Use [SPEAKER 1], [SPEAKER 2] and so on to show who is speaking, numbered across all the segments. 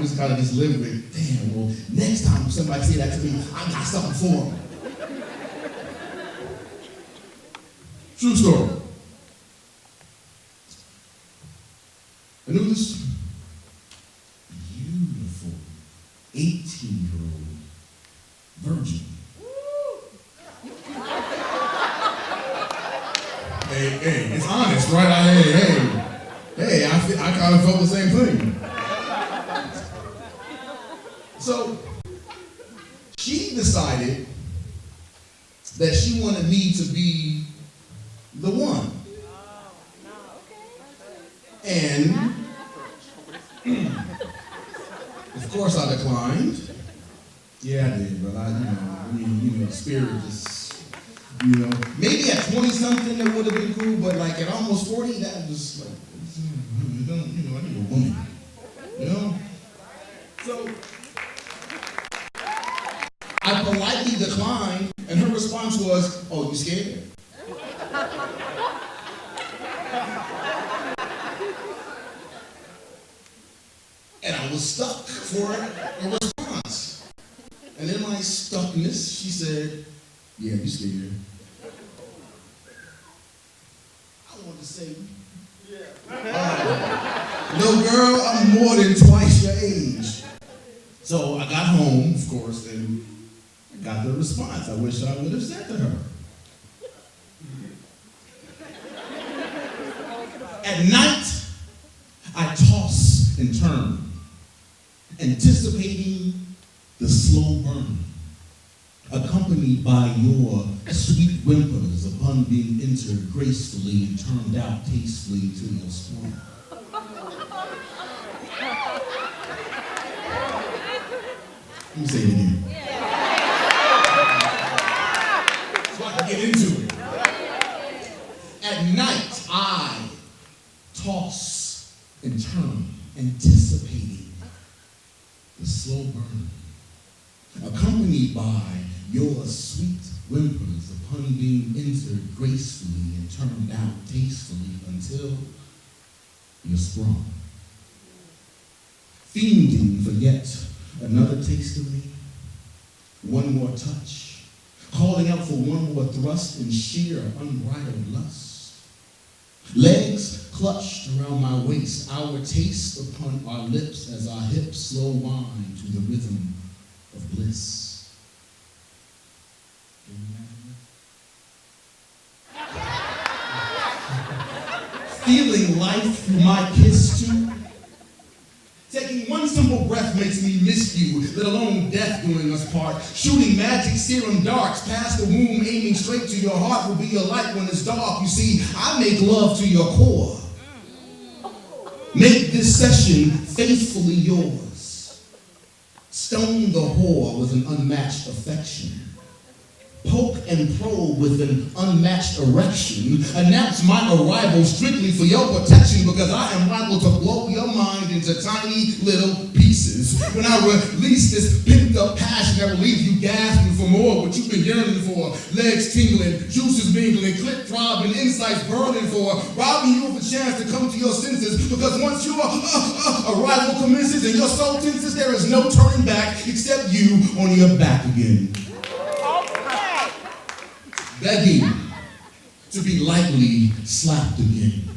[SPEAKER 1] I just kind of just live with, damn, well, next time if somebody say that to me, I got something for them. True story. I knew this beautiful 18-year-old virgin. Hey, it's honest, right? Hey, I kind of felt the same thing. So, she decided that she wanted me to be the one. And, of course, I declined. Yeah, I did, but the spirit just, maybe at 20-something it would have been cool, but like at almost 40, that was like, I need a woman, So, I politely declined, and her response was, oh, you scared? And I was stuck for a response. And in my stuckness, she said, yeah, you scared. I wanted to say, no, girl, I'm more than twice your age. So I got home, of course, and I got the response I wish I would have said to her. At night, I toss and turn, anticipating the slow burn, accompanied by your sweet whimpers upon being entered gracefully and turned out tastefully to your spoon. Let me say it again. So I can get into it. At night, I toss and turn, anticipating the slow burn, accompanied by your sweet whimpers upon being entered gracefully and turned out tastefully until you're sprung. Fiending for yet another taste of me, one more touch, calling out for one more thrust in sheer unbridled lust. Legs clutched around my waist, our taste upon our lips as our hips slow wind to the rhythm of bliss. Feeling life through my kiss too. Taking one simple breath makes me miss you, let alone death doing us part. Shooting magic serum darts past the womb, aiming straight to your heart will be your light when it's dark. You see, I make love to your core. Make this session faithfully yours. Stone the whore with an unmatched affection. Poke and probe with an unmatched erection. Announce my arrival strictly for your protection because I am liable to blow your mind into tiny little pieces. When I release this pent up passion that will leave you gasping for more, what you've been yearning for. Legs tingling, juices mingling, clit throbbing, insights burning for. Robbing you of a chance to come to your senses because once your arrival commences and your soul tenses, there is no turning back except you on your back again. Begging to be lightly slapped again.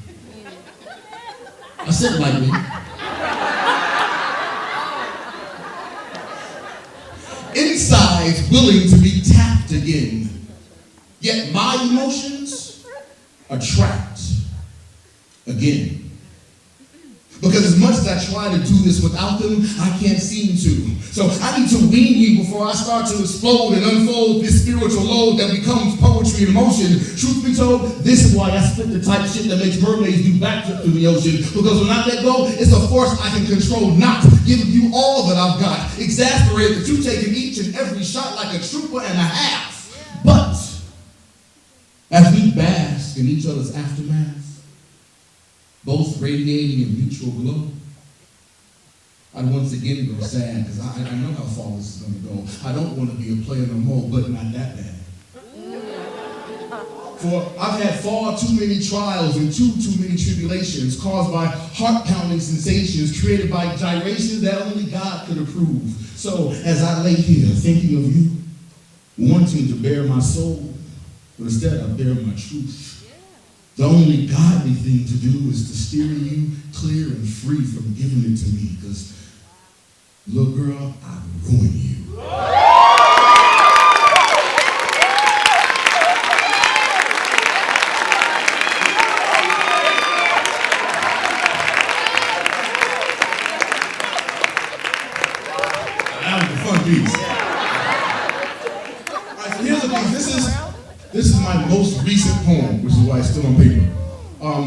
[SPEAKER 1] I said lightly. Inside, willing to be tapped again. Yet my emotions are trapped again. Because as much as I try to do this without them, I can't seem to. So I need to wean you before I start to explode and unfold this spiritual load that becomes poetry in motion. Truth be told, this is why I spit the type shit that makes mermaids do backflip through the ocean. Because when I let go, it's a force I can control, not giving you all that I've got. Exasperated that you taking each and every shot like a trooper and a half. But as we bask in each other's aftermath, both radiating in mutual glow, I'd once again grow sad because I know how far this is going to go. I don't want to be a player no more, but not that bad. For I've had far too many trials and too many tribulations caused by heart-pounding sensations created by gyrations that only God could approve. So as I lay here thinking of you, wanting to bear my soul, but instead I bear my truth. The only godly thing to do is to steer you clear and free from giving it to me, because, little girl, I will ruin you. That was a fun piece. All right, so here's the piece. This is my most recent poem, which is why it's still on paper.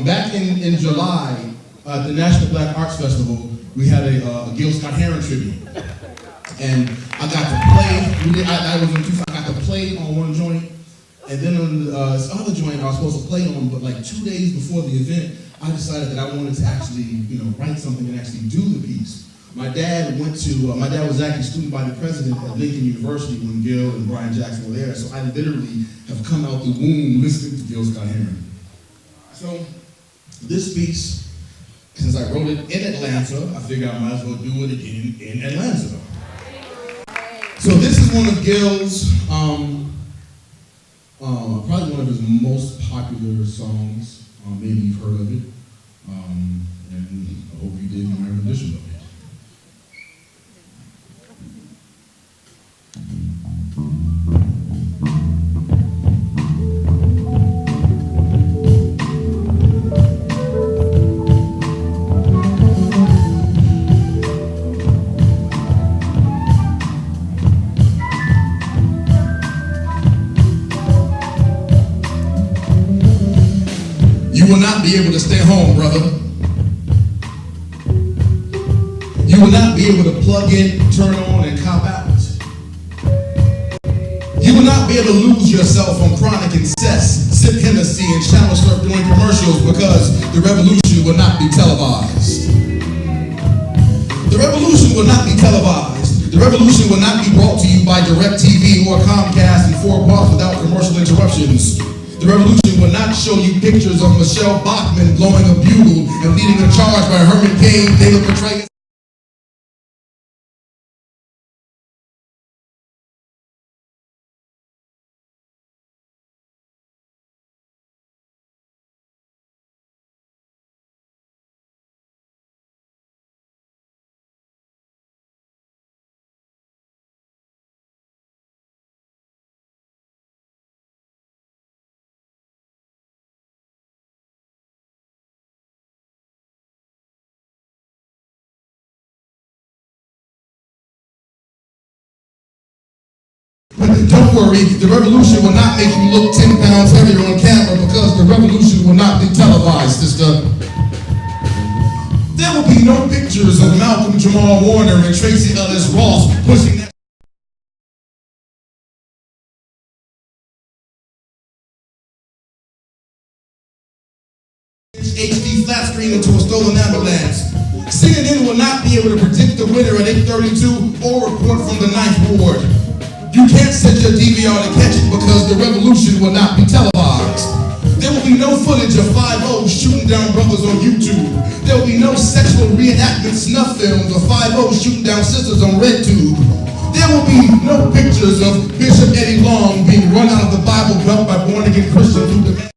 [SPEAKER 1] Back in July, at the National Black Arts Festival, we had a Gil Scott-Heron tribute. And I got to play, I was in Tucson, I got to play on one joint, and then on this other joint I was supposed to play on, but like 2 days before the event, I decided that I wanted to actually, write something and actually do the piece. My dad was actually a student by the president at Lincoln University when Gil and Brian Jackson were there, so I literally have come out the womb listening to Gil Scott-Heron. So this piece, since I wrote it in Atlanta, I figured I might as well do it again in Atlanta. So this is one of Gil's, probably one of his most popular songs. Maybe you've heard of it, and I hope you did my rendition of it. You will not be able to stay home, brother. You will not be able to plug in, turn on, and cop out. You will not be able to lose yourself on chronic incest, sip Hennessy, and channel surf during commercials, because the revolution will not be televised. The revolution will not be televised. The revolution will not be brought to you by DirecTV or Comcast in 4 parts without commercial interruptions. The revolution will not show you pictures of Michelle Bachmann blowing a bugle and leading a charge by Herman Cain, David Petraeus. Don't worry, the revolution will not make you look 10 pounds heavier on camera, because the revolution will not be televised, sister. There will be no pictures of Malcolm Jamal Waner and Tracy Ellis Ross pushing that HD flat screen into a stolen ambulance. CNN will not be able to predict the winner at 8:32 or report from the 9th ward. You can't set your DVR to catch it, because the revolution will not be televised. There will be no footage of 5-0 shooting down brothers on YouTube. There will be no sexual reenactment snuff films of 5-0 shooting down sisters on RedTube. There will be no pictures of Bishop Eddie Long being run out of the Bible Belt by born-again Christians who demand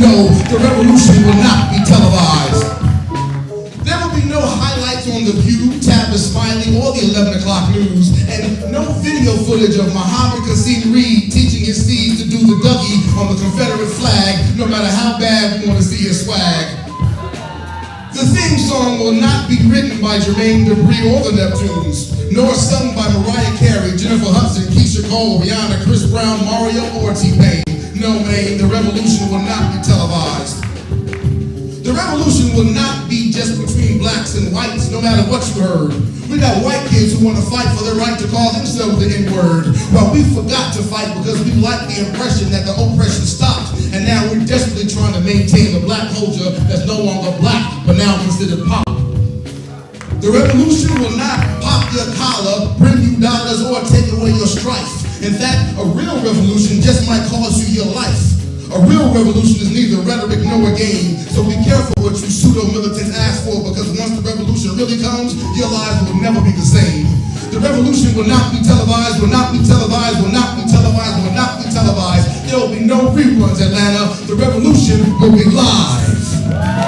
[SPEAKER 1] No, the revolution will not be televised. There will be no highlights on The View, Tavis Smiley, or the 11 o'clock news, and no video footage of Muhammad Qasim Reed teaching his thieves to do the Dougie on the Confederate flag, no matter how bad we want to see his swag. The The theme song will not be written by Jermaine Dupri or the Neptunes, nor sung by Mariah Carey, Jennifer Hudson, Keisha Cole, Rihanna, Chris Brown, Mario, or T-Pain. No, man, the revolution will not be televised. The revolution will not be just between blacks and whites, no matter what you heard. We got white kids who want to fight for their right to call themselves the N-word. Well, we forgot to fight because we like the impression that the oppression stopped, and now we're desperately trying to maintain the black culture that's no longer black, but now considered pop. The revolution will not pop your collar, bring you dollars, or take away your strife. In fact, a real revolution just might cost you your life. A real revolution is neither rhetoric nor a game, so be careful what you pseudo-militants ask for, because once the revolution really comes, your lives will never be the same. The revolution will not be televised, will not be televised, will not be televised, will not be televised. There will be no reruns, Atlanta. The revolution will be live.